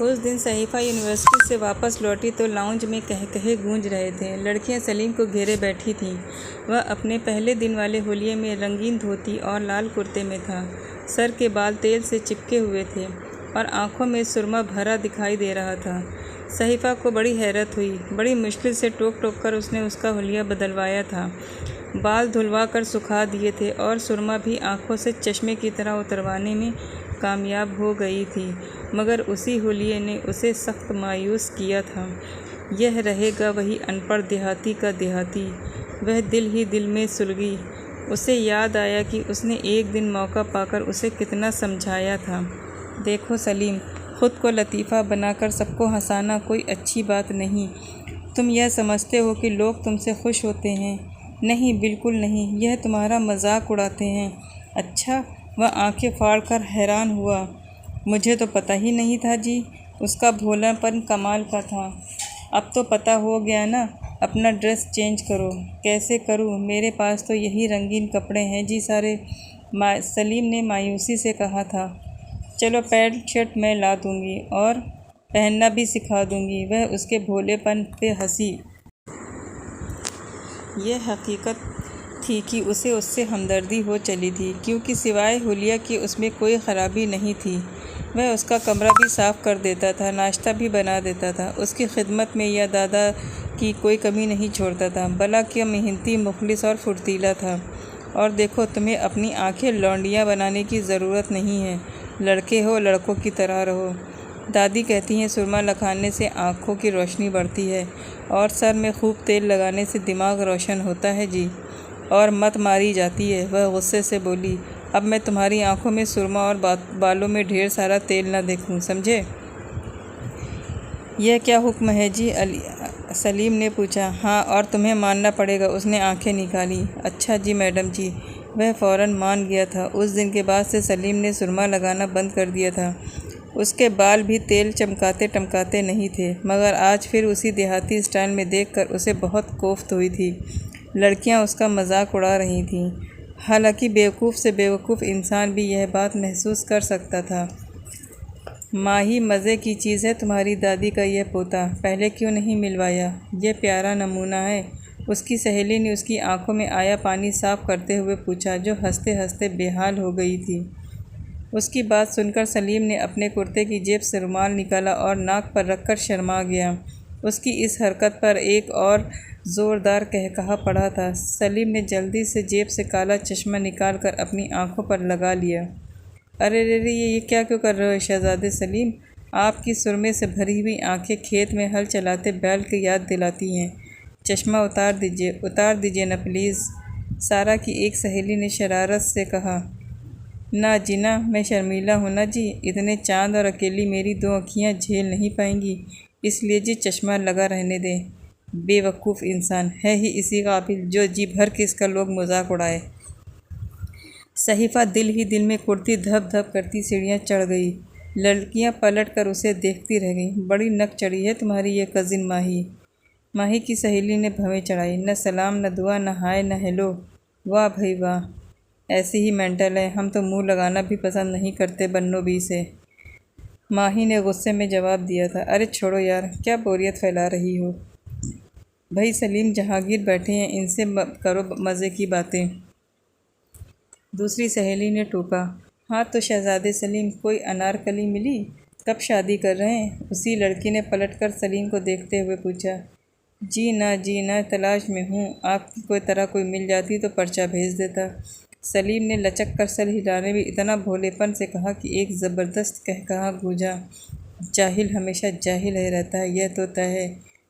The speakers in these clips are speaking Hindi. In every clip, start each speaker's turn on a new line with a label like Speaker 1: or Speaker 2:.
Speaker 1: उस दिन सहीफ़ा यूनिवर्सिटी से वापस लौटी तो लाउंज में कहे गूंज रहे थे। लड़कियां सलीम को घेरे बैठी थीं। वह अपने पहले दिन वाले होलिये में रंगीन धोती और लाल कुर्ते में था। सर के बाल तेल से चिपके हुए थे और आंखों में सुरमा भरा दिखाई दे रहा था। सहीफ़ा को बड़ी हैरत हुई। बड़ी मुश्किल से टोक कर उसने उसका हुलिया बदलवाया था। बाल धुलवा कर सुखा दिए थे और सुरमा भी आंखों से चश्मे की तरह उतरवाने में कामयाब हो गई थी, मगर उसी हुलिये ने उसे सख्त मायूस किया था। यह रहेगा वही अनपढ़ देहाती का देहाती। वह दिल ही दिल में सुलगी। उसे याद आया कि उसने एक दिन मौका पाकर उसे कितना समझाया था। देखो सलीम, ख़ुद को लतीफ़ा बनाकर सबको हंसाना कोई अच्छी बात नहीं। तुम यह समझते हो कि लोग तुमसे खुश होते हैं। नहीं, बिल्कुल नहीं। यह तुम्हारा मजाक उड़ाते हैं। अच्छा, वह आंखें फाड़ कर हैरान हुआ। मुझे तो पता ही नहीं था जी। उसका भोलापन कमाल का था। अब तो पता हो गया ना। अपना ड्रेस चेंज करो। कैसे करूं? मेरे पास तो यही रंगीन कपड़े हैं जी सारे। सलीम ने मायूसी से कहा था। चलो, पैंट शर्ट मैं ला दूंगी और पहनना भी सिखा दूंगी। वह उसके भोलेपन पे हंसी। यह हकीकत थी कि उसे उससे हमदर्दी हो चली थी, क्योंकि सिवाय हुलिया की उसमें कोई ख़राबी नहीं थी। वह उसका कमरा भी साफ़ कर देता था, नाश्ता भी बना देता था। उसकी खिदमत में या दादा की कोई कमी नहीं छोड़ता था। भला क्या मेहनती, मुखलिस और फुर्तीला था। और देखो, तुम्हें अपनी आंखें लौंडियाँ बनाने की ज़रूरत नहीं है। लड़के हो, लड़कों की तरह रहो। दादी कहती हैं सुरमा लगाने से आँखों की रोशनी बढ़ती है और सर में खूब तेल लगाने से दिमाग रोशन होता है जी, और मत मारी जाती है। वह गुस्से से बोली। अब मैं तुम्हारी आंखों में सुरमा और बालों में ढेर सारा तेल ना देखूं, समझे? यह क्या हुक्म है जी? सलीम ने पूछा। हाँ, और तुम्हें मानना पड़ेगा। उसने आंखें निकाली। अच्छा जी मैडम जी। वह फ़ौरन मान गया था। उस दिन के बाद से सलीम ने सुरमा लगाना बंद कर दिया था। उसके बाल भी तेल चमकाते टमकाते नहीं थे, मगर आज फिर उसी देहाती स्टाइल में देखकर उसे बहुत कोफ्त हुई थी। लड़कियां उसका मजाक उड़ा रही थीं। हालांकि बेवकूफ़ से बेवकूफ़ इंसान भी यह बात महसूस कर सकता था। माँ ही मज़े की चीज़ है। तुम्हारी दादी का यह पोता पहले क्यों नहीं मिलवाया? यह प्यारा नमूना है। उसकी सहेली ने उसकी आंखों में आया पानी साफ करते हुए पूछा, जो हंसते हंसते बेहाल हो गई थी। उसकी बात सुनकर सलीम ने अपने कुर्ते की जेब से रुमाल निकाला और नाक पर रखकर शर्मा गया। उसकी इस हरकत पर एक और ज़ोरदार कहकहा पड़ा था। सलीम ने जल्दी से जेब से काला चश्मा निकालकर अपनी आंखों पर लगा लिया। अरे रे रे, ये क्या क्यों कर रहे हो शहज़ादे सलीम? आपकी सुरमे से भरी हुई आंखें खेत में हल चलाते बैल की याद दिलाती हैं। चश्मा उतार दीजिए न प्लीज़। सारा की एक सहेली ने शरारत से कहा। ना जी ना, मैं शर्मीला हूँ ना जी। इतने चांद और अकेली मेरी दो आँखियाँ झेल नहीं पाएंगी, इसलिए जी चश्मा लगा रहने दें। बेवकूफ़ इंसान है ही इसी काबिल जो जी भर के इसका लोग मजाक उड़ाए। सहीफ़ा दिल ही दिल में कुर्ती धप धप करती सीढ़ियाँ चढ़ गई। लड़कियाँ पलट कर उसे देखती रह गईं। बड़ी नक चढ़ी है तुम्हारी ये कज़िन माही। माही की सहेली ने भवें चढ़ाई। न सलाम, न दुआ, न हाय, न हेलो। वाह भाई वाह, ऐसे ही मेंटल है। हम तो मुंह लगाना भी पसंद नहीं करते बन्नो बी से। माही ने गुस्से में जवाब दिया था। अरे छोड़ो यार, क्या बोरियत फैला रही हो। भाई सलीम जहांगीर बैठे हैं, इनसे करो मज़े की बातें। दूसरी सहेली ने टोका। हाँ तो शहज़ादे सलीम, कोई अनारकली मिली? कब शादी कर रहे हैं? उसी लड़की ने पलटकर सलीम को देखते हुए पूछा। जी ना, तलाश में हूँ। आपकी कोई तरह कोई मिल जाती तो पर्चा भेज देता। सलीम ने लचक कर सर हिलाने में इतना भोलेपन से कहा कि एक ज़बरदस्त कहकहा गूंजा। जाहिल हमेशा जाहिल ही रहता है, यह तो तय है।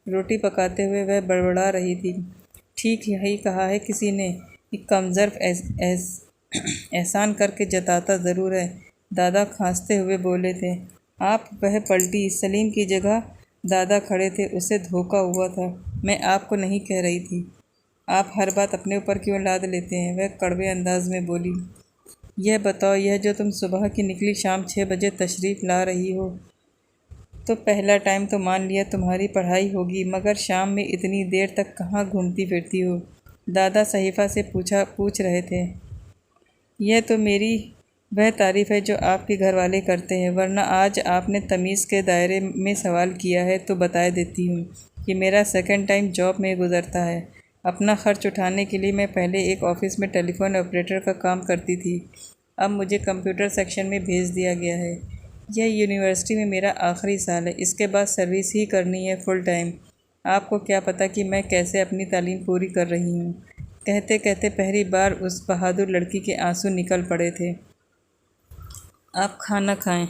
Speaker 1: रोटी पकाते हुए वह बड़बड़ा रही थी। ठीक यही कहा है किसी ने कि कमज़र्फ एहसान करके जताता ज़रूर है। दादा खांसते हुए बोले थे। आप? वह पलटी। सलीम की जगह दादा खड़े थे। उसे धोखा हुआ था। मैं आपको नहीं कह रही थी। आप हर बात अपने ऊपर क्यों लाद लेते हैं? वह कड़वे अंदाज में बोली। यह बताओ, यह जो तुम सुबह की निकली शाम 6 बजे तशरीफ़ ला रही हो, तो पहला टाइम तो मान लिया तुम्हारी पढ़ाई होगी, मगर शाम में इतनी देर तक कहाँ घूमती फिरती हो? दादा सहीफ़ा से पूछ रहे थे। यह तो मेरी वह तारीफ़ है जो आपके घर वाले करते हैं, वरना आज आपने तमीज़ के दायरे में सवाल किया है तो बता देती हूँ कि मेरा सेकंड टाइम जॉब में गुजरता है। अपना ख़र्च उठाने के लिए मैं पहले एक ऑफ़िस में टेलीफोन ऑपरेटर का काम करती थी। अब मुझे कंप्यूटर सेक्शन में भेज दिया गया है। यह यूनिवर्सिटी में मेरा आखिरी साल है, इसके बाद सर्विस ही करनी है फुल टाइम। आपको क्या पता कि मैं कैसे अपनी तालीम पूरी कर रही हूँ। कहते कहते पहली बार उस बहादुर लड़की के आंसू निकल पड़े थे। आप खाना खाएं।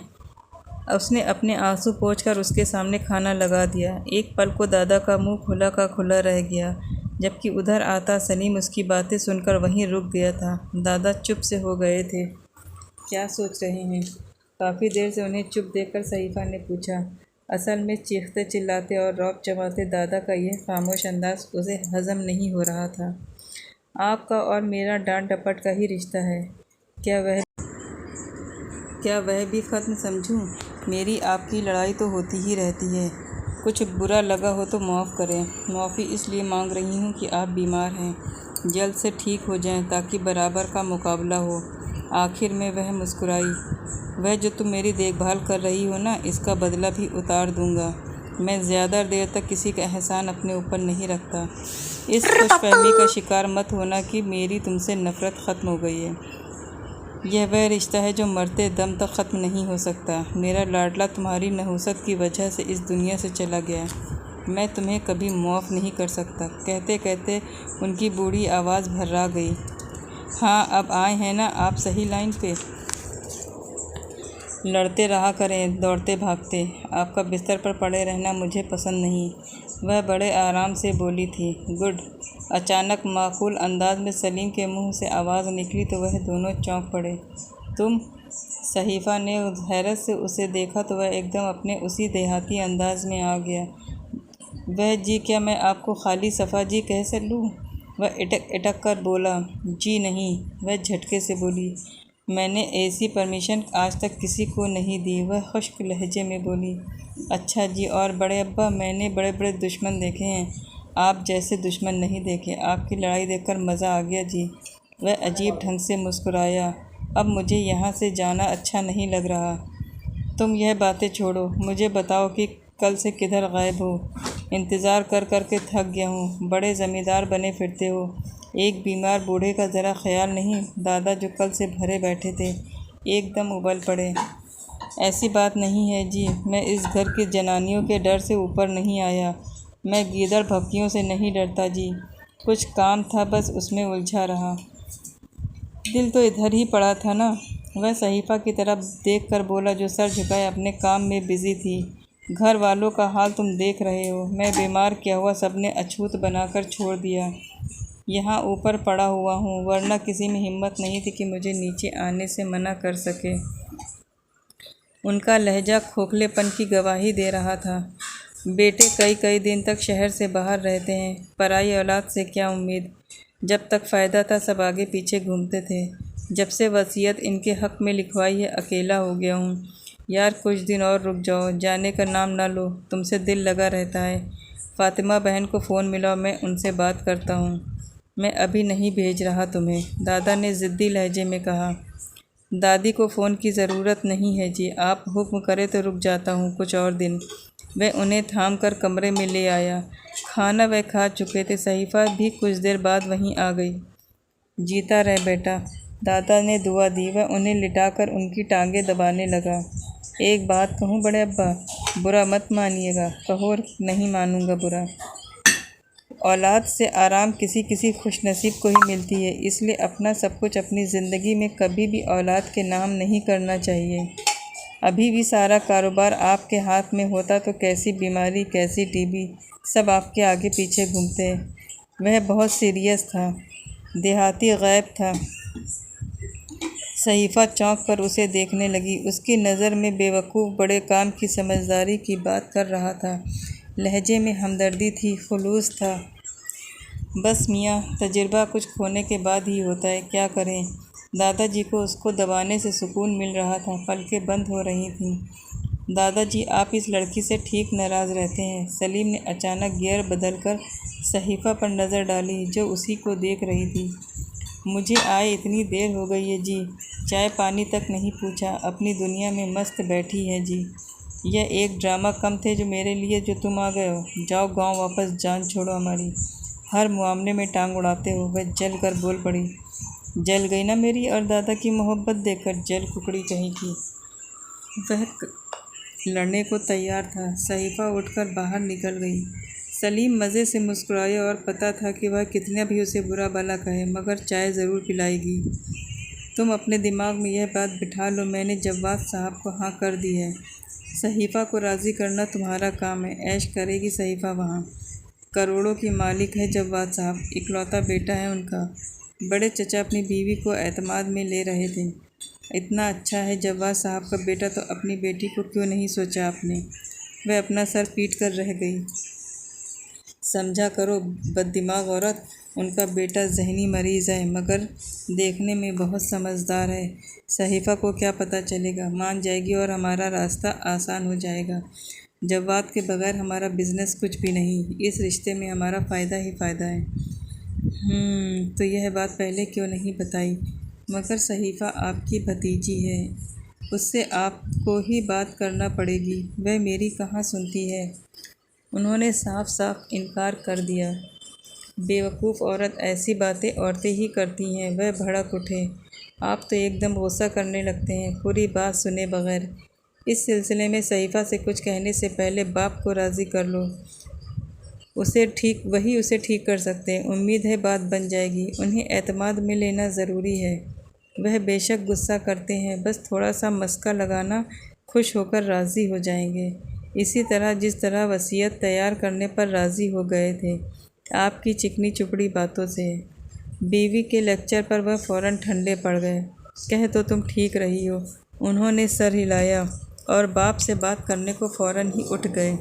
Speaker 1: उसने अपने आंसू पोंछकर उसके सामने खाना लगा दिया। एक पल को दादा का मुंह खुला का खुला रह गया, जबकि उधर आता सलीम उसकी बातें सुनकर वहीं रुक गया था। दादा चुप से हो गए थे। क्या सोच रहे हैं? काफ़ी देर से उन्हें चुप देखकर सहीफ़ा ने पूछा। असल में चीखते चिल्लाते और रौब जमाते दादा का यह खामोश अंदाज उसे हज़म नहीं हो रहा था। आपका और मेरा डांट डपट का ही रिश्ता है, क्या वह भी ख़त्म समझूं? मेरी आपकी लड़ाई तो होती ही रहती है। कुछ बुरा लगा हो तो माफ़ करें। माफ़ी इसलिए मांग रही हूँ कि आप बीमार हैं, जल्द से ठीक हो जाएं ताकि बराबर का मुकाबला हो। आखिर में वह मुस्कुराई। वह जो तुम मेरी देखभाल कर रही हो ना, इसका बदला भी उतार दूँगा। मैं ज़्यादा देर तक किसी का एहसान अपने ऊपर नहीं रखता। इस खुशफहमी का शिकार मत होना कि मेरी तुमसे नफ़रत ख़त्म हो गई है। यह वह रिश्ता है जो मरते दम तक ख़त्म नहीं हो सकता। मेरा लाडला तुम्हारी नहुसत की वजह से इस दुनिया से चला गया। मैं तुम्हें कभी माफ़ नहीं कर सकता। कहते कहते उनकी बूढ़ी आवाज़ भर्रा गई। हाँ, अब आए हैं ना आप सही लाइन पे। लड़ते रहा करें, दौड़ते भागते। आपका बिस्तर पर पड़े रहना मुझे पसंद नहीं। वह बड़े आराम से बोली थी। गुड। अचानक माकूल अंदाज में सलीम के मुंह से आवाज़ निकली तो वह दोनों चौंक पड़े। तुम? सहीफ़ा ने हैरत से उसे देखा तो वह एकदम अपने उसी देहाती अंदाज में आ गया। वह जी क्या मैं आपको खाली सफ़ा जी कह सकूँ? वह इटक इटक कर बोला। जी नहीं, वह झटके से बोली। मैंने ऐसी परमिशन आज तक किसी को नहीं दी। वह खुश्क लहजे में बोली। अच्छा जी, और बड़े अब्बा? मैंने बड़े बड़े दुश्मन देखे हैं, आप जैसे दुश्मन नहीं देखे। आपकी लड़ाई देखकर मज़ा आ गया जी। वह अजीब ढंग से मुस्कुराया। अब मुझे यहाँ से जाना अच्छा नहीं लग रहा। तुम यह बातें छोड़ो, मुझे बताओ कि कल से किधर गायब हो? इंतज़ार कर कर के थक गया हूँ। बड़े ज़मींदार बने फिरते हो। एक बीमार बूढ़े का ज़रा ख्याल नहीं? दादा जो कल से भरे बैठे थे एकदम उबल पड़े। ऐसी बात नहीं है जी, मैं इस घर की जनानियों के डर से ऊपर नहीं आया। मैं गीदड़ भपकियों से नहीं डरता जी। कुछ काम था बस उसमें उलझा रहा। दिल तो इधर ही पड़ा था ना। वह सहीफ़ा की तरफ देख कर बोला जो सर झुकाए अपने काम में बिज़ी थी। घर वालों का हाल तुम देख रहे हो। मैं बीमार क्या हुआ सबने अछूत बनाकर छोड़ दिया। यहाँ ऊपर पड़ा हुआ हूँ, वरना किसी में हिम्मत नहीं थी कि मुझे नीचे आने से मना कर सके। उनका लहजा खोखलेपन की गवाही दे रहा था। बेटे कई कई दिन तक शहर से बाहर रहते हैं, पराई औलाद से क्या उम्मीद। जब तक फ़ायदा था सब आगे पीछे घूमते थे। जब से वसीयत इनके हक़ में लिखवाई है अकेला हो गया हूँ। यार कुछ दिन और रुक जाओ, जाने का नाम ना लो, तुमसे दिल लगा रहता है। फ़ातिमा बहन को फ़ोन मिलाओ, मैं उनसे बात करता हूँ। मैं अभी नहीं भेज रहा तुम्हें, दादा ने ज़िद्दी लहजे में कहा। दादी को फ़ोन की ज़रूरत नहीं है जी, आप हुक्म करें तो रुक जाता हूँ कुछ और दिन। वह उन्हें थाम कर कमरे में ले आया। खाना वह खा चुके थे। सहीफ़ा भी कुछ देर बाद वहीं आ गई। जीता रहे बेटा, दादा ने दुआ दी। वह उन्हें लिटाकर उनकी टांगें दबाने लगा। एक बात कहूँ बड़े अब्बा, बुरा मत मानिएगा। कहो। नहीं मानूँगा बुरा। औलाद से आराम किसी किसी खुशनसीब को ही मिलती है, इसलिए अपना सब कुछ अपनी ज़िंदगी में कभी भी औलाद के नाम नहीं करना चाहिए। अभी भी सारा कारोबार आपके हाथ में होता तो कैसी बीमारी, कैसी टीबी, सब आपके आगे पीछे घूमते। वह बहुत सीरियस था, देहाती गैब था। सहीफ़ा चौंक कर उसे देखने लगी। उसकी नज़र में बेवकूफ़ बड़े काम की समझदारी की बात कर रहा था। लहजे में हमदर्दी थी, खुलूस था। बस मियाँ, तजुर्बा कुछ खोने के बाद ही होता है, क्या करें। दादाजी को उसको दबाने से सुकून मिल रहा था। पलकें बंद हो रही थीं। दादाजी आप इस लड़की से ठीक नाराज़ रहते हैं। सलीम ने अचानक गियर बदलकर सहीफ़ा पर नज़र डाली जो उसी को देख रही थी। मुझे आए इतनी देर हो गई है जी, चाय पानी तक नहीं पूछा, अपनी दुनिया में मस्त बैठी है जी। यह एक ड्रामा कम थे जो मेरे लिए जो तुम आ गए हो। जाओ गांव वापस, जान छोड़ो हमारी, हर मामले में टांग उड़ाते हो। वह जल कर बोल पड़ी। जल गई ना मेरी और दादा की मोहब्बत देखकर, जल कुकड़ी कहीं की। वह लड़ने को तैयार था। सहीफा उठकर बाहर निकल गई। सलीम मज़े से मुस्कुराया और पता था कि वह कितना भी उसे बुरा भला कहे मगर चाय ज़रूर पिलाएगी। तुम अपने दिमाग में यह बात बिठा लो, मैंने जव्वाद साहब को हाँ कर दी है। सहीफा को राज़ी करना तुम्हारा काम है। ऐश करेगी सहीफा वहाँ। करोड़ों की मालिक है जव्वाद साहब, इकलौता बेटा है उनका। बड़े चचा अपनी बीवी को एतमाद में ले रहे थे। इतना अच्छा है जव्वाद साहब का बेटा, तो अपनी बेटी को क्यों नहीं सोचा आपने। वह अपना सर पीट कर रह गई। समझा करो बददिमाग औरत, उनका बेटा जहनी मरीज़ है मगर देखने में बहुत समझदार है। सहीफा को क्या पता चलेगा, मान जाएगी और हमारा रास्ता आसान हो जाएगा। जव्वाद के बगैर हमारा बिजनेस कुछ भी नहीं। इस रिश्ते में हमारा फ़ायदा ही फ़ायदा है। तो यह बात पहले क्यों नहीं बताई। मगर सहीफा आपकी भतीजी है, उससे आपको ही बात करना पड़ेगी। वह मेरी कहाँ सुनती है। उन्होंने साफ साफ इनकार कर दिया। बेवकूफ़ औरत, ऐसी बातें औरतें ही करती हैं। वह भड़क उठे। आप तो एकदम गुस्सा करने लगते हैं पूरी बात सुने बगैर। इस सिलसिले में सहीफा से कुछ कहने से पहले बाप को राज़ी कर लो। वही उसे ठीक कर सकते हैं। उम्मीद है बात बन जाएगी। उन्हें एतमाद में लेना ज़रूरी है। वह बेशक गुस्सा करते हैं, बस थोड़ा सा मस्का लगाना, खुश होकर राज़ी हो जाएंगे। इसी तरह जिस तरह वसीयत तैयार करने पर राज़ी हो गए थे आपकी चिकनी चुपड़ी बातों से। बीवी के लेक्चर पर वह फ़ौरन ठंडे पड़ गए। कह तो तुम ठीक रही हो। उन्होंने सर हिलाया और बाप से बात करने को फ़ौरन ही उठ गए।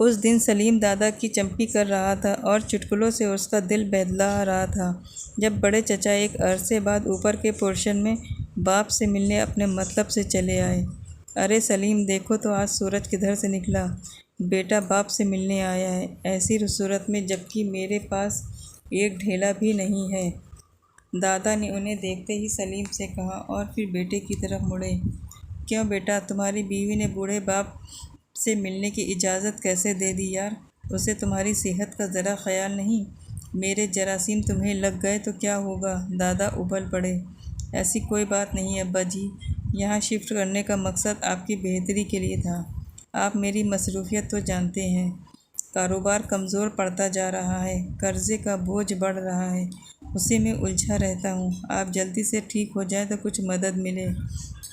Speaker 1: उस दिन सलीम दादा की चंपी कर रहा था और चुटकुलों से उसका दिल बहला रहा था जब बड़े चचा एक अरसे बाद ऊपर के पोर्शन में बाप से मिलने अपने मतलब से चले आए। अरे सलीम, देखो तो आज सूरज किधर से निकला। बेटा बाप से मिलने आया है, ऐसी सूरत में जबकि मेरे पास एक ढेला भी नहीं है। दादा ने उन्हें देखते ही सलीम से कहा और फिर बेटे की तरफ मुड़े। क्यों बेटा, तुम्हारी बीवी ने बूढ़े बाप से मिलने की इजाज़त कैसे दे दी यार। उसे तुम्हारी सेहत का ज़रा ख्याल नहीं। मेरे जरासीम तुम्हें लग गए तो क्या होगा। दादा उबल पड़े। ऐसी कोई बात नहीं अब्बा जी, यहाँ शिफ्ट करने का मकसद आपकी बेहतरी के लिए था। आप मेरी मसरूफियत तो जानते हैं। कारोबार कमज़ोर पड़ता जा रहा है, कर्ज़े का बोझ बढ़ रहा है, उसी में उलझा रहता हूँ। आप जल्दी से ठीक हो जाए तो कुछ मदद मिले।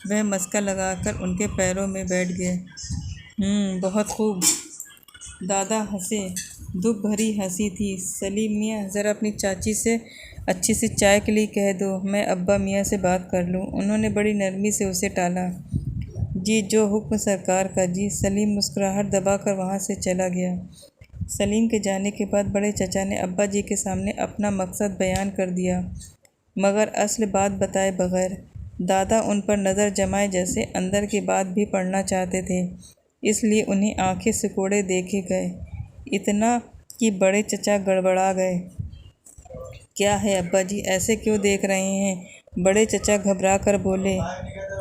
Speaker 1: वह मस्का लगाकर उनके पैरों में बैठ गए। बहुत खूब। दादा हंसे। दुख भरी हंसी थी। सलीम मियाँ, ज़रा अपनी चाची से अच्छी सी चाय के लिए कह दो, मैं अब्बा मियाँ से बात कर लूँ। उन्होंने बड़ी नरमी से उसे टाला। जी, जो हुक्म सरकार का जी। सलीम मुस्कुराहट दबाकर वहाँ से चला गया। सलीम के जाने के बाद बड़े चचा ने अब्बा जी के सामने अपना मकसद बयान कर दिया मगर असल बात बताए बगैर। दादा उन पर नज़र जमाए जैसे अंदर की बात भी पढ़ना चाहते थे, इसलिए उन्हें आंखें सिकोड़े देखे गए। इतना कि बड़े चचा गड़बड़ा गए। क्या है अब्बा जी, ऐसे क्यों देख रहे हैं। बड़े चचा घबरा कर बोले।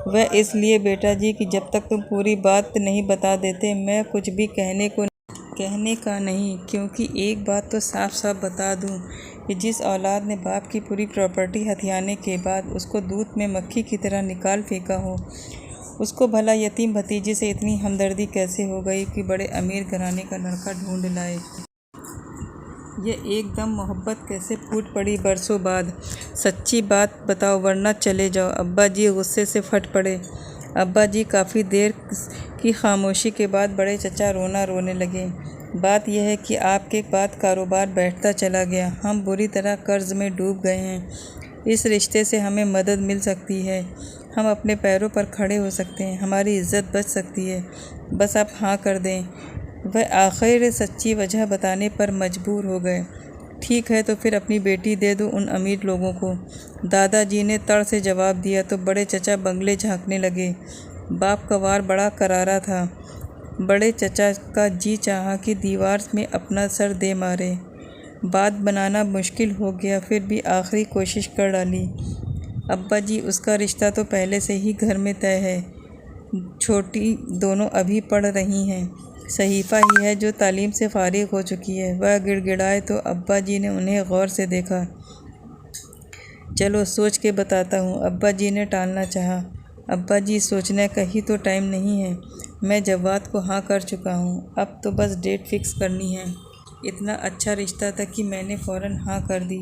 Speaker 1: वह इसलिए बेटा जी कि जब तक तुम पूरी बात नहीं बता देते मैं कुछ भी कहने का नहीं। क्योंकि एक बात तो साफ साफ बता दूं कि जिस औलाद ने बाप की पूरी प्रॉपर्टी हथियाने के बाद उसको दूध में मक्खी की तरह निकाल फेंका हो, उसको भला यतीम भतीजे से इतनी हमदर्दी कैसे हो गई कि बड़े अमीर घराने का लड़का ढूंढ लाए। ये एकदम मोहब्बत कैसे फूट पड़ी बरसों बाद। सच्ची बात बताओ वरना चले जाओ। अब्बा जी गुस्से से फट पड़े। अब्बा जी काफ़ी देर की खामोशी के बाद बड़े चचा रोने लगे। बात यह है कि आपके बाद कारोबार बैठता चला गया। हम बुरी तरह कर्ज में डूब गए हैं। इस रिश्ते से हमें मदद मिल सकती है। हम अपने पैरों पर खड़े हो सकते हैं। हमारी इज्जत बच सकती है। बस आप हाँ कर दें। वह आखिर सच्ची वजह बताने पर मजबूर हो गए। ठीक है तो फिर अपनी बेटी दे दो उन अमीर लोगों को। दादाजी ने तड़ से जवाब दिया तो बड़े चचा बंगले झांकने लगे। बाप का वार बड़ा करारा था। बड़े चचा का जी चाहा कि दीवार में अपना सर दे मारे बात बनाना मुश्किल हो गया, फिर भी आखिरी कोशिश कर डाली। अब्बा जी, उसका रिश्ता तो पहले से ही घर में तय है। छोटी दोनों अभी पढ़ रही हैं। सहीफ़ा ही है जो तालीम से फ़ारिग हो चुकी है। वह गिड़गिड़ाए तो अब्बा जी ने उन्हें गौर से देखा। चलो सोच के बताता हूँ, अब्बा जी ने टालना चाहा। अब्बा जी, सोचने का ही तो टाइम नहीं है। मैं जवाद को हाँ कर चुका हूँ, अब तो बस डेट फिक्स करनी है। इतना अच्छा रिश्ता था कि मैंने फ़ौरन हाँ कर दी।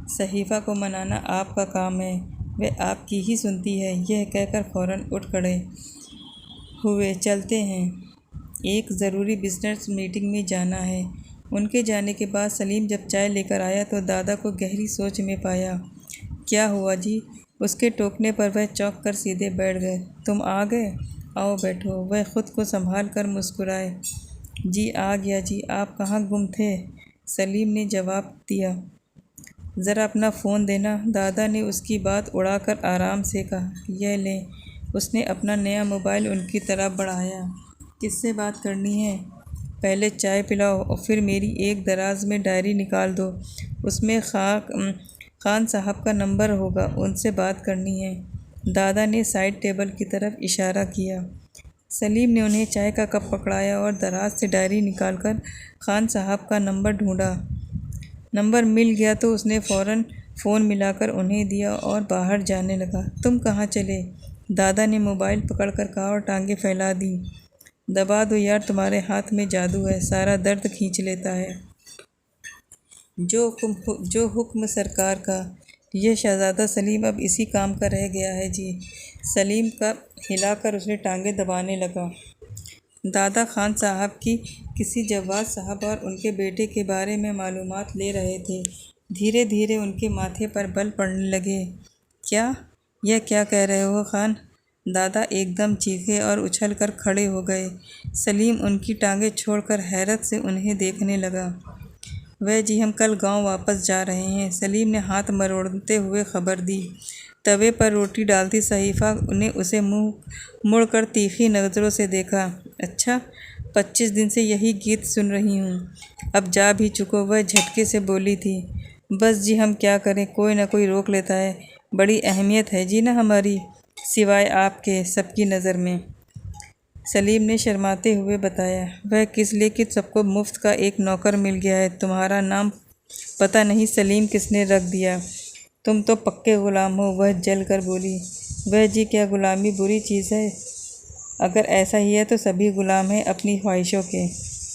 Speaker 1: सहीफ़ा को मनाना आपका काम है, वह आपकी ही सुनती है। यह कहकर फ़ौरन उठ खड़े हुए। चलते हैं, एक ज़रूरी बिजनेस मीटिंग में जाना है। उनके जाने के बाद सलीम जब चाय लेकर आया तो दादा को गहरी सोच में पाया। क्या हुआ जी? उसके टोकने पर वह चौंक कर सीधे बैठ गए। तुम आ गए, आओ बैठो। वह खुद को संभाल कर मुस्कुराए। जी आ गया जी, आप कहाँ गुम थे? सलीम ने जवाब दिया। ज़रा अपना फ़ोन देना। दादा ने उसकी बात उड़ाकर आराम से कहा। यह लें। उसने अपना नया मोबाइल उनकी तरफ बढ़ाया। किससे बात करनी है? पहले चाय पिलाओ और फिर मेरी एक दराज में डायरी निकाल दो। उसमें खान साहब का नंबर होगा, उनसे बात करनी है। दादा ने साइड टेबल की तरफ इशारा किया। सलीम ने उन्हें चाय का कप पकड़ाया और दराज से डायरी निकालकर खान साहब का नंबर ढूंढा। नंबर मिल गया तो उसने फ़ौरन फ़ोन मिलाकर उन्हें दिया और बाहर जाने लगा। तुम कहाँ चले? दादा ने मोबाइल पकड़कर कहा और टांगें फैला दी। दबा दो यार, तुम्हारे हाथ में जादू है, सारा दर्द खींच लेता है। जो हुक्म सरकार का। यह शहज़ादा सलीम अब इसी काम का रह गया है जी। सलीम का हिलाकर उसने टांगें दबाने लगा। दादा खान साहब की किसी जवाद साहब और उनके बेटे के बारे में मालूमात ले रहे थे। धीरे धीरे उनके माथे पर बल पड़ने लगे। क्या? यह क्या कह रहे हो खान? दादा एकदम चीखे और उछल कर खड़े हो गए। सलीम उनकी टांगें छोड़कर हैरत से उन्हें देखने लगा। वह जी, हम कल गांव वापस जा रहे हैं। सलीम ने हाथ मरोड़ते हुए खबर दी। तवे पर रोटी डालती सहीफ़ा ने उसे मुंह मुड़कर तीखी नज़रों से देखा। अच्छा, 25 दिन से यही गीत सुन रही हूँ, अब जा भी चुको। वह झटके से बोली थी। बस जी, हम क्या करें, कोई ना कोई रोक लेता है। बड़ी अहमियत है जी ना हमारी, सिवाय आपके सबकी नज़र में। सलीम ने शर्माते हुए बताया। वह किस लिए कि सबको मुफ्त का एक नौकर मिल गया है। तुम्हारा नाम पता नहीं सलीम किसने रख दिया। तुम तो पक्के ग़ुलाम हो। वह जल कर बोली। वह जी, क्या ग़ुलामी बुरी चीज़ है? अगर ऐसा ही है तो सभी ग़ुलाम हैं अपनी ख्वाहिशों के।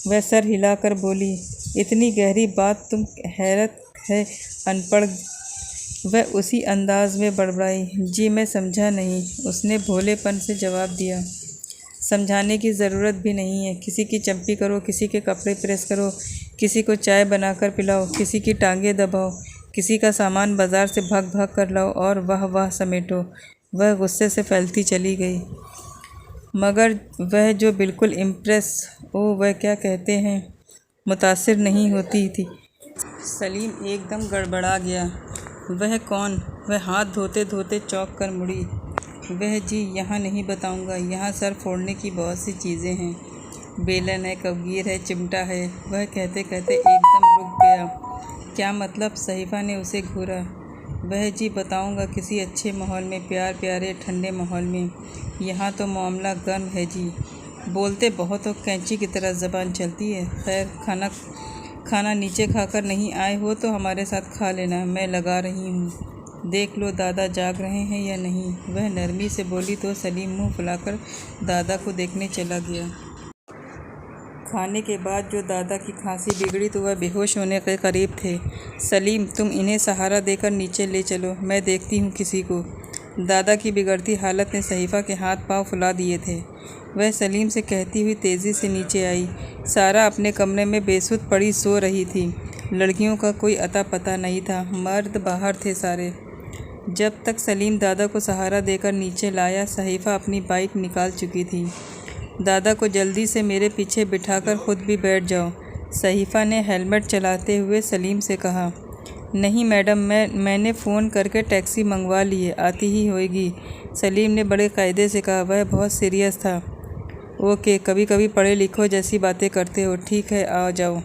Speaker 1: वह सर हिलाकर बोली। इतनी गहरी बात? तुम हैरत है अनपढ़। वह उसी अंदाज में बड़बड़ाई। जी मैं समझा नहीं, उसने भोलेपन से जवाब दिया। समझाने की ज़रूरत भी नहीं है। किसी की चंपी करो, किसी के कपड़े प्रेस करो, किसी को चाय बनाकर पिलाओ, किसी की टांगें दबाओ, किसी का सामान बाज़ार से भाग भाग कर लाओ और वाह वाह समेटो। वह गुस्से से फैलती चली गई। मगर वह जो बिल्कुल इम्प्रेस, ओ वह क्या कहते हैं, मुतासिर नहीं होती थी। सलीम एकदम गड़बड़ा गया। वह कौन? वह हाथ धोते धोते चौंक कर मुड़ी। वह जी, यहाँ नहीं बताऊँगा। यहाँ सर फोड़ने की बहुत सी चीज़ें हैं। बेलन है, कवगीर है, चिमटा है। वह कहते कहते एकदम रुक गया। क्या मतलब? सहीफ़ा ने उसे घूरा। वह जी बताऊँगा, किसी अच्छे माहौल में, प्यारे ठंडे माहौल में। यहाँ तो मामला गर्म है जी। बोलते बहुत हो, कैंची की तरह ज़बान चलती है। खैर, खाना नीचे खाकर नहीं आए हो तो हमारे साथ खा लेना, मैं लगा रही हूँ। देख लो दादा जाग रहे हैं या नहीं। वह नरमी से बोली तो सलीम मुंह फुलाकर दादा को देखने चला गया। खाने के बाद जो दादा की खांसी बिगड़ी तो वह बेहोश होने के करीब थे। सलीम, तुम इन्हें सहारा देकर नीचे ले चलो, मैं देखती हूँ किसी को। दादा की बिगड़ती हालत ने सहीफ़ा के हाथ पांव फुला दिए थे। वह सलीम से कहती हुई तेज़ी से नीचे आई। सारा अपने कमरे में बेसुध पड़ी सो रही थी। लड़कियों का कोई अता पता नहीं था, मर्द बाहर थे सारे। जब तक सलीम दादा को सहारा देकर नीचे लाया, सहीफ़ा अपनी बाइक निकाल चुकी थी। दादा को जल्दी से मेरे पीछे बिठाकर खुद भी बैठ जाओ, सहीफ़ा ने हेलमेट चलाते हुए सलीम से कहा। नहीं मैडम, मैंने फ़ोन करके टैक्सी मंगवा ली है, आती ही होएगी, सलीम ने बड़े कायदे से कहा। वह बहुत सीरियस था। ओके, कभी कभी पढ़े लिखो जैसी बातें करते हो। ठीक है, आ जाओ।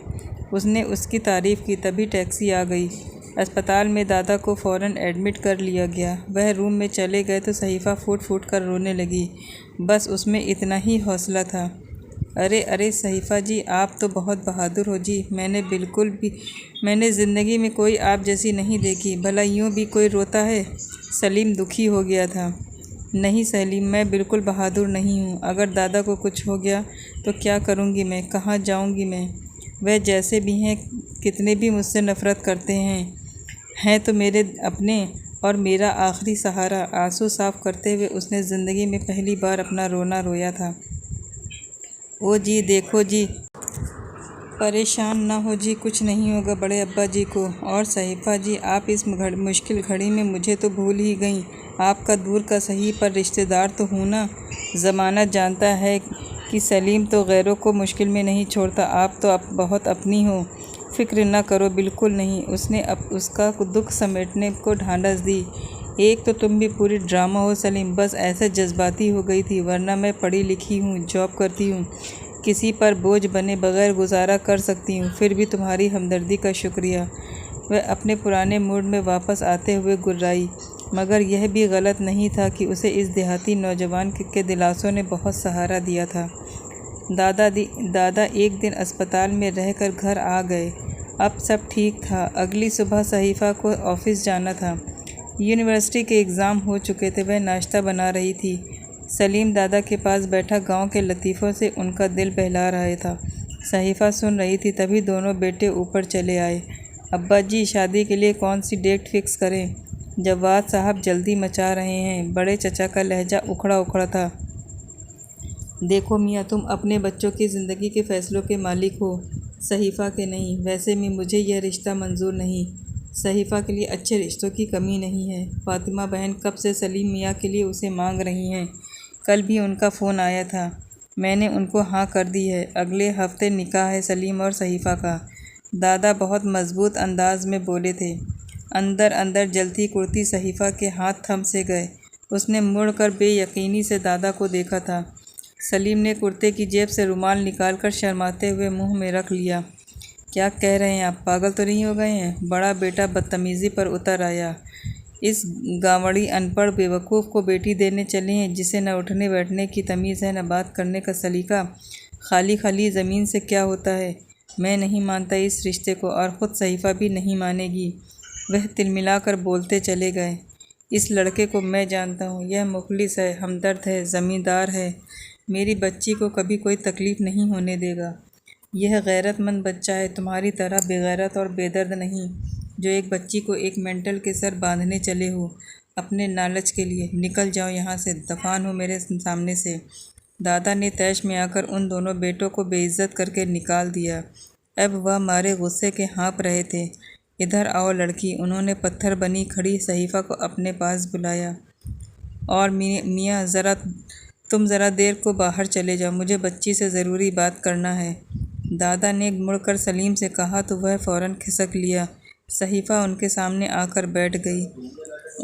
Speaker 1: उसने उसकी तारीफ़ की। तभी टैक्सी आ गई। अस्पताल में दादा को फ़ौरन एडमिट कर लिया गया। वह रूम में चले गए तो सहीफ़ा फूट फूट कर रोने लगी। बस उसमें इतना ही हौसला था। अरे अरे सहीफ़ा जी, आप तो बहुत बहादुर हो जी। मैंने ज़िंदगी में कोई आप जैसी नहीं देखी। भला यूँ भी कोई रोता है? सलीम दुखी हो गया था। नहीं सलीम, मैं बिल्कुल बहादुर नहीं हूँ। अगर दादा को कुछ हो गया तो क्या करूँगी मैं? कहाँ जाऊँगी मैं? वह जैसे भी हैं, कितने भी मुझसे नफ़रत करते हैं तो मेरे अपने और मेरा आखिरी सहारा। आंसू साफ करते हुए उसने ज़िंदगी में पहली बार अपना रोना रोया था। ओ जी देखो जी, परेशान ना हो जी, कुछ नहीं होगा बड़े अब्बा जी को। और सहीफ़ा जी, आप इस मुश्किल घड़ी में मुझे तो भूल ही गईं। आपका दूर का सही पर रिश्तेदार तो हूँ ना। ज़माना जानता है कि सलीम तो गैरों को मुश्किल में नहीं छोड़ता। आप तो बहुत अपनी हो। फ़िक्र न करो, बिल्कुल नहीं। उसने उसका दुख समेटने को ढांढस दी। एक तो तुम भी पूरी ड्रामा हो सलीम, बस ऐसे जज्बाती हो गई थी, वरना मैं पढ़ी लिखी हूँ, जॉब करती हूँ, किसी पर बोझ बने बगैर गुजारा कर सकती हूँ। फिर भी तुम्हारी हमदर्दी का शुक्रिया। वह अपने पुराने मूड में वापस आते हुए गुर्राई। मगर यह भी गलत नहीं था कि उसे इस देहाती नौजवान के दिलासों ने बहुत सहारा दिया था। दादा एक दिन अस्पताल में रहकर घर आ गए। अब सब ठीक था। अगली सुबह सहीफ़ा को ऑफिस जाना था। यूनिवर्सिटी के एग्ज़ाम हो चुके थे। वह नाश्ता बना रही थी। सलीम दादा के पास बैठा गांव के लतीफ़ों से उनका दिल बहला रहा था। सहीफ़ा सुन रही थी। तभी दोनों बेटे ऊपर चले आए। अब्बा जी, शादी के लिए कौन सी डेट फिक्स करें? जवाद साहब जल्दी मचा रहे हैं। बड़े चचा का लहजा उखड़ा उखड़ा था। देखो मियाँ, तुम अपने बच्चों की ज़िंदगी के फ़ैसलों के मालिक हो, सहीफ़ा के नहीं। वैसे भी मुझे यह रिश्ता मंजूर नहीं। सहीफ़ा के लिए अच्छे रिश्तों की कमी नहीं है। फ़ातिमा बहन कब से सलीम मियाँ के लिए उसे मांग रही हैं। कल भी उनका फ़ोन आया था। मैंने उनको हाँ कर दी है। अगले हफ्ते निकाह है सलीम और सहीफ़ा का। दादा बहुत मज़बूत अंदाज में बोले थे। अंदर अंदर जलती कुर्ती सहीफ़ा के हाथ थम से गए। उसने मुड़कर बेयकीनी से दादा को देखा था। सलीम ने कुर्ते की जेब से रुमाल निकालकर शर्माते हुए मुंह में रख लिया। क्या कह रहे हैं आप? पागल तो नहीं हो गए हैं? बड़ा बेटा बदतमीज़ी पर उतर आया। इस गांवड़ी अनपढ़ बेवकूफ़ को बेटी देने चले हैं, जिसे न उठने बैठने की तमीज़ है, न बात करने का सलीका। खाली खाली ज़मीन से क्या होता है? मैं नहीं मानता इस रिश्ते को, और ख़ुद सहीफ़ा भी नहीं मानेगी। वह तिलमिलाकर बोलते चले गए। इस लड़के को मैं जानता हूँ। यह मुखलिस है, हमदर्द है, ज़मींदार है। मेरी बच्ची को कभी कोई तकलीफ़ नहीं होने देगा। यह गैरतमंद बच्चा है, तुम्हारी तरह बेगैरत और बेदर्द नहीं, जो एक बच्ची को एक मेंटल के सर बांधने चले हो अपने लालच के लिए। निकल जाओ यहाँ से, दफान हो मेरे सामने से। दादा ने तैश में आकर उन दोनों बेटों को बेइज्जत करके निकाल दिया। अब वह मारे गुस्से के हाँफ रहे थे। इधर आओ लड़की। उन्होंने पत्थर बनी खड़ी सहीफ़ा को अपने पास बुलाया। और मियाँ, तुम ज़रा देर को बाहर चले जाओ, मुझे बच्ची से ज़रूरी बात करना है। दादा ने मुड़कर सलीम से कहा तो वह फ़ौरन खिसक लिया। सहीफ़ा उनके सामने आकर बैठ गई।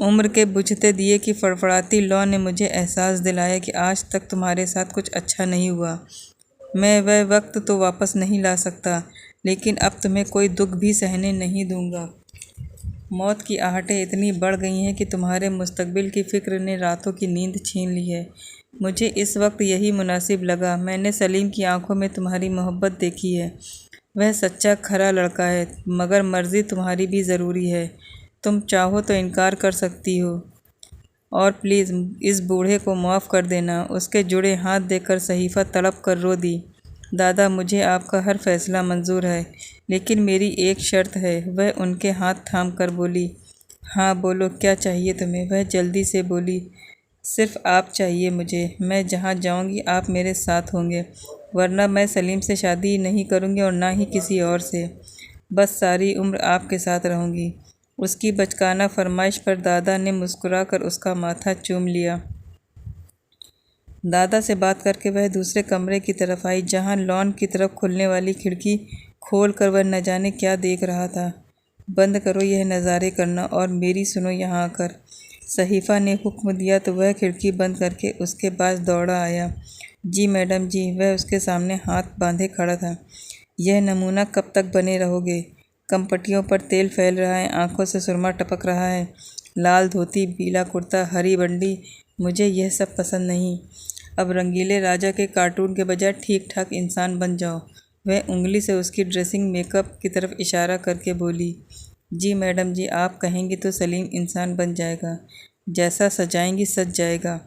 Speaker 1: उम्र के बुझते दिए की फड़फड़ाती लौ ने मुझे एहसास दिलाया कि आज तक तुम्हारे साथ कुछ अच्छा नहीं हुआ। मैं वह वक्त तो वापस नहीं ला सकता, लेकिन अब तुम्हें कोई दुख भी सहने नहीं दूंगा। मौत की आहटें इतनी बढ़ गई हैं कि तुम्हारे मुस्तकबिल की फ़िक्र ने रातों की नींद छीन ली है। मुझे इस वक्त यही मुनासिब लगा। मैंने सलीम की आंखों में तुम्हारी मोहब्बत देखी है। वह सच्चा खरा लड़का है, मगर मर्ज़ी तुम्हारी भी ज़रूरी है। तुम चाहो तो इनकार कर सकती हो, और प्लीज़ इस बूढ़े को माफ़ कर देना। उसके जुड़े हाथ देखकर सहीफ़ा तड़प कर रो दी। दादा, मुझे आपका हर फ़ैसला मंजूर है, लेकिन मेरी एक शर्त है। वह उनके हाथ थाम कर बोली। हाँ बोलो, क्या चाहिए तुम्हें? वह जल्दी से बोली। सिर्फ़ आप चाहिए मुझे। मैं जहाँ जाऊँगी आप मेरे साथ होंगे, वरना मैं सलीम से शादी नहीं करूँगी और ना ही किसी और से। बस सारी उम्र आपके साथ रहूँगी। उसकी बचकाना फरमाइश पर दादा ने मुस्कुराकर उसका माथा चूम लिया। दादा से बात करके वह दूसरे कमरे की तरफ आई, जहाँ लॉन की तरफ खुलने वाली खिड़की खोल कर वह न जाने क्या देख रहा था। बंद करो यह नज़ारे करना और मेरी सुनो यहाँ आकर। सहीफ़ा ने हुक्म दिया तो वह खिड़की बंद करके उसके पास दौड़ा आया। जी मैडम जी। वह उसके सामने हाथ बांधे खड़ा था। यह नमूना कब तक बने रहोगे? कमपटियों पर तेल फैल रहा है, आंखों से सुरमा टपक रहा है, लाल धोती, पीला कुर्ता, हरी बंडी, मुझे यह सब पसंद नहीं। अब रंगीले राजा के कार्टून के बजाय ठीक ठाक इंसान बन जाओ। वह उंगली से उसकी ड्रेसिंग मेकअप की तरफ इशारा करके बोली। जी मैडम जी, आप कहेंगी तो सलीम इंसान बन जाएगा, जैसा सजाएंगी सज जाएगा।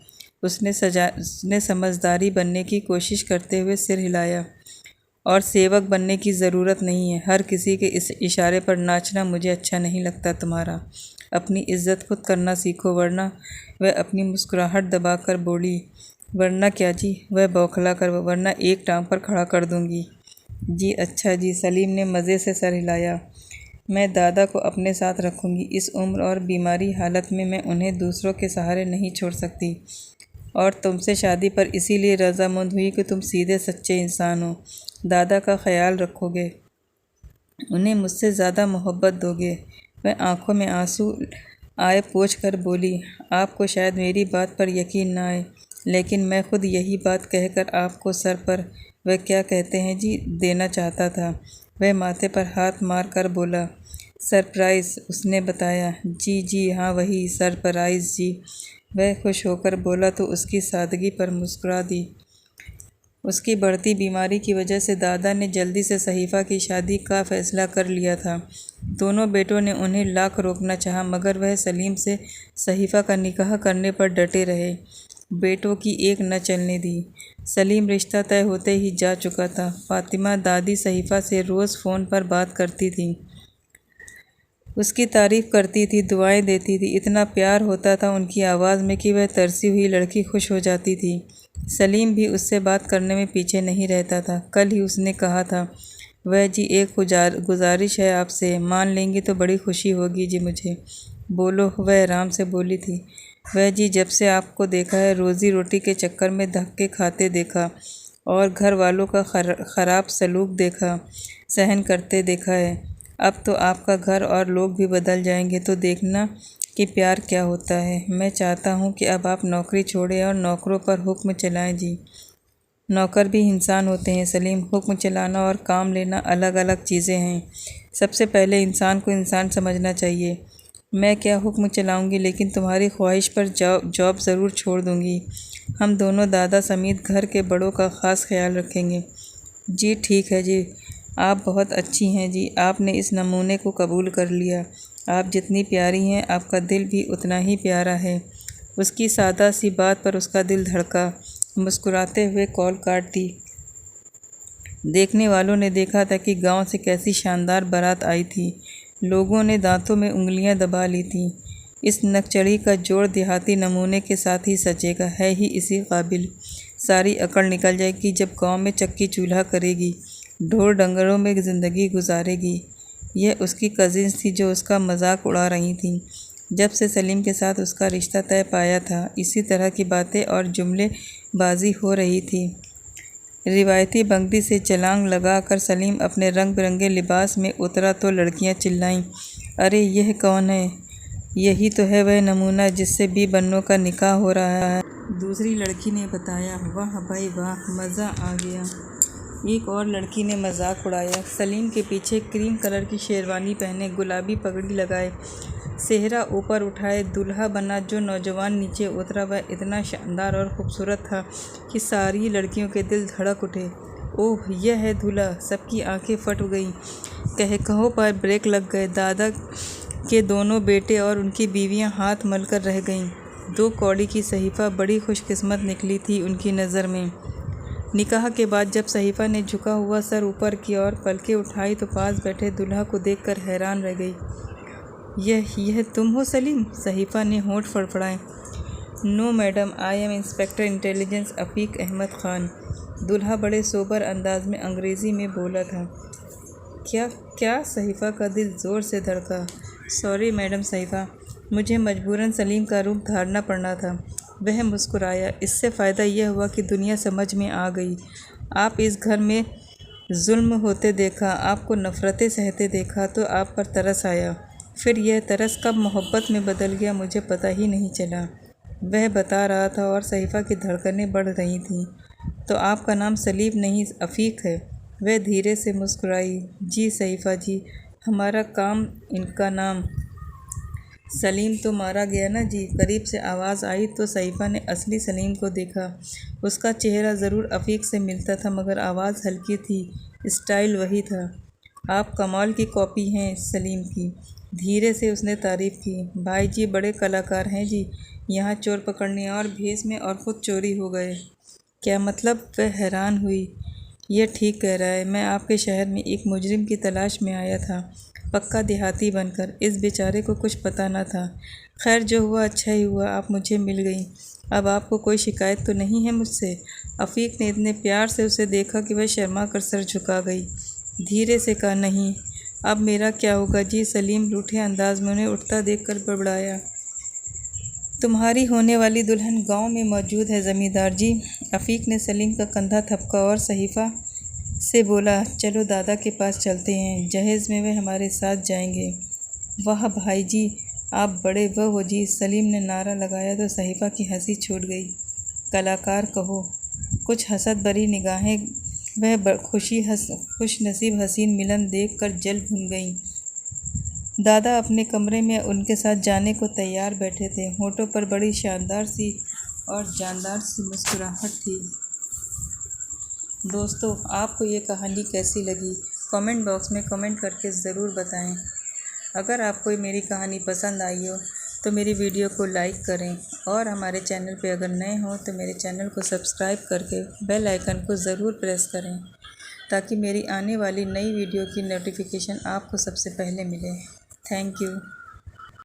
Speaker 1: उसने समझदारी बनने की कोशिश करते हुए सिर हिलाया। और सेवक बनने की ज़रूरत नहीं है, हर किसी के इस इशारे पर नाचना मुझे अच्छा नहीं लगता तुम्हारा। अपनी इज्जत खुद करना सीखो, वरना। वह अपनी मुस्कुराहट दबाकर बोली। वरना क्या जी? वह बौखला कर, वरना एक टांग पर खड़ा कर दूंगी। जी अच्छा जी, सलीम ने मज़े से सर हिलाया। मैं दादा को अपने साथ रखूंगी। इस उम्र और बीमारी हालत में मैं उन्हें दूसरों के सहारे नहीं छोड़ सकती। और तुमसे शादी पर इसीलिए रजामंद हुई कि तुम सीधे सच्चे इंसान हो, दादा का ख्याल रखोगे, उन्हें मुझसे ज़्यादा मोहब्बत दोगे। वह आंखों में आंसू आए पोंछ कर बोली। आपको शायद मेरी बात पर यकीन ना आए, लेकिन मैं खुद यही बात कहकर आपको सर पर, वह क्या कहते हैं जी, देना चाहता था। वह माथे पर हाथ मार कर बोला। सरप्राइज़, उसने बताया। जी जी हाँ, वही सरप्राइज़ जी। वह खुश होकर बोला तो उसकी सादगी पर मुस्कुरा दी। उसकी बढ़ती बीमारी की वजह से दादा ने जल्दी से सहीफ़ा की शादी का फ़ैसला कर लिया था। दोनों बेटों ने उन्हें लाख रोकना चाहा, मगर वह सलीम से सहीफ़ा का निकाह करने पर डटे रहे। बेटों की एक न चलने दी। सलीम रिश्ता तय होते ही जा चुका था। फ़ातिमा दादी सहीफ़ा से रोज़ फ़ोन पर बात करती थी, उसकी तारीफ़ करती थी, दुआएं देती थी। इतना प्यार होता था उनकी आवाज़ में कि वह तरसी हुई लड़की खुश हो जाती थी। सलीम भी उससे बात करने में पीछे नहीं रहता था। कल ही उसने कहा था, वह जी एक गुजारिश है आपसे, मान लेंगी तो बड़ी खुशी होगी जी मुझे। बोलो, वह आराम से बोली थी। वह जी जब से आपको देखा है, रोज़ी रोटी के चक्कर में धक्के खाते देखा और घर वालों का ख़राब सलूक देखा, सहन करते देखा है। अब तो आपका घर और लोग भी बदल जाएंगे तो देखना कि प्यार क्या होता है। मैं चाहता हूँ कि अब आप नौकरी छोड़ें और नौकरों पर हुक्म चलाएं जी। नौकर भी इंसान होते हैं सलीम, हुक्म चलाना और काम लेना अलग अलग चीज़ें हैं। सबसे पहले इंसान को इंसान समझना चाहिए। मैं क्या हुक्म चलाऊंगी, लेकिन तुम्हारी ख्वाहिश पर जॉब ज़रूर छोड़ दूंगी। हम दोनों दादा समेत घर के बड़ों का ख़ास ख्याल रखेंगे। जी ठीक है जी, आप बहुत अच्छी हैं जी, आपने इस नमूने को कबूल कर लिया। आप जितनी प्यारी हैं, आपका दिल भी उतना ही प्यारा है। उसकी सादा सी बात पर उसका दिल धड़का। मुस्कुराते हुए कॉल काट दी। देखने वालों ने देखा था कि गांव से कैसी शानदार बारात आई थी। लोगों ने दांतों में उंगलियां दबा ली थीं। इस नकचढ़ी का जोड़ देहाती नमूने के साथ ही सजेगा, है ही इसी काबिल। सारी अकड़ निकल जाएगी जब गांव में चक्की चूल्हा करेगी, ढोर डंगरों में ज़िंदगी गुजारेगी। यह उसकी कज़िन्स थी जो उसका मजाक उड़ा रही थीं। जब से सलीम के साथ उसका रिश्ता तय पाया था, इसी तरह की बातें और जुमलेबाजी हो रही थी। रिवायती बंगड़ी से छलांग लगाकर सलीम अपने रंग बिरंगे लिबास में उतरा तो लड़कियां चिल्लाईं, अरे यह कौन है? यही तो है वह नमूना जिससे बी बन्नों का निकाह हो रहा है। दूसरी लड़की ने बताया। वाह भाई वाह, मज़ा आ गया। एक और लड़की ने मजाक उड़ाया। सलीम के पीछे क्रीम कलर की शेरवानी पहने, गुलाबी पगड़ी लगाए, सेहरा ऊपर उठाए दूल्हा बना जो नौजवान नीचे उतरा, वह इतना शानदार और खूबसूरत था कि सारी लड़कियों के दिल धड़क उठे। ओह, यह है दूल्हा। सबकी आंखें फट गईं, कहो पर ब्रेक लग गए। दादा के दोनों बेटे और उनकी बीवियां हाथ मलकर रह गईं। 2 कौड़ी की सहीफ़ा बड़ी खुशकिस्मत निकली थी उनकी नज़र में। निकाह के बाद जब सहीफ़ा ने झुका हुआ सर ऊपर की ओर पलकें उठाई तो पास बैठे दूल्हा को देखकर हैरान रह गई। यह तुम हो सलीम? सहीफ़ा ने होंठ फड़फड़ाए। No madam, I am inspector intelligence Afiq Ahmad Khan. दूल्हा बड़े सोबर अंदाज में अंग्रेज़ी में बोला था। क्या? सहीफ़ा का दिल ज़ोर से धड़का। सॉरी मैडम सहीफ़ा, मुझे मजबूरन सलीम का रूप धारना पड़ना था। वह मुस्कुराया। इससे फ़ायदा यह हुआ कि दुनिया समझ में आ गई। आप इस घर में जुल्म होते देखा, आपको नफ़रतें सहते देखा तो आप पर तरस आया। फिर यह तरस कब मोहब्बत में बदल गया मुझे पता ही नहीं चला। वह बता रहा था और सहीफ़ा की धड़कनें बढ़ रही थीं। तो आपका नाम सलीम नहीं अफ़ीक है? वह धीरे से मुस्कुराई। जी सहीफ़ा जी, हमारा काम इनका नाम। सलीम तो मारा गया ना जी। करीब से आवाज़ आई तो सहीफ़ा ने असली सलीम को देखा। उसका चेहरा ज़रूर अफ़ीक से मिलता था मगर आवाज़ हल्की थी, स्टाइल वही था। आप कमाल की कॉपी हैं सलीम की। धीरे से उसने तारीफ़ की। भाई जी बड़े कलाकार हैं जी, यहाँ चोर पकड़ने और भेस में और ख़ुद चोरी हो गए। क्या मतलब? वह हैरान हुई। यह ठीक कह रहा है। मैं आपके शहर में एक मुजरिम की तलाश में आया था, पक्का देहाती बनकर। इस बेचारे को कुछ पता न था। खैर जो हुआ अच्छा ही हुआ, आप मुझे मिल गई। अब आपको कोई शिकायत तो नहीं है मुझसे? अफ़ीक ने इतने प्यार से उसे देखा कि वह शर्मा कर सर झुका गई। धीरे से कहा, नहीं। अब मेरा क्या होगा जी? सलीम रूठे अंदाज में उन्हें उठता देखकर बड़बड़ाया। तुम्हारी होने वाली दुल्हन गांव में मौजूद है ज़मींदार जी। अफ़ीक ने सलीम का कंधा थपका और सहीफ़ा से बोला, चलो दादा के पास चलते हैं, जहेज़ में वे हमारे साथ जाएंगे। वाह भाई जी, आप बड़े वह हो जी। सलीम ने नारा लगाया तो सहीफ़ा की हंसी छूट गई। कलाकार कहो। कुछ हसद भरी निगाहें वह खुश नसीब हसीन मिलन देख कर जल भुन गईं। दादा अपने कमरे में उनके साथ जाने को तैयार बैठे थे। होठों पर बड़ी शानदार सी और जानदार सी मुस्कुराहट थी। दोस्तों, आपको ये कहानी कैसी लगी? कमेंट बॉक्स में कमेंट करके ज़रूर बताएं। अगर आपको मेरी कहानी पसंद आई हो तो मेरी वीडियो को लाइक करें और हमारे चैनल पे अगर नए हों तो मेरे चैनल को सब्सक्राइब करके बेल आइकन को ज़रूर प्रेस करें ताकि मेरी आने वाली नई वीडियो की नोटिफिकेशन आपको सबसे पहले मिले। Thank you.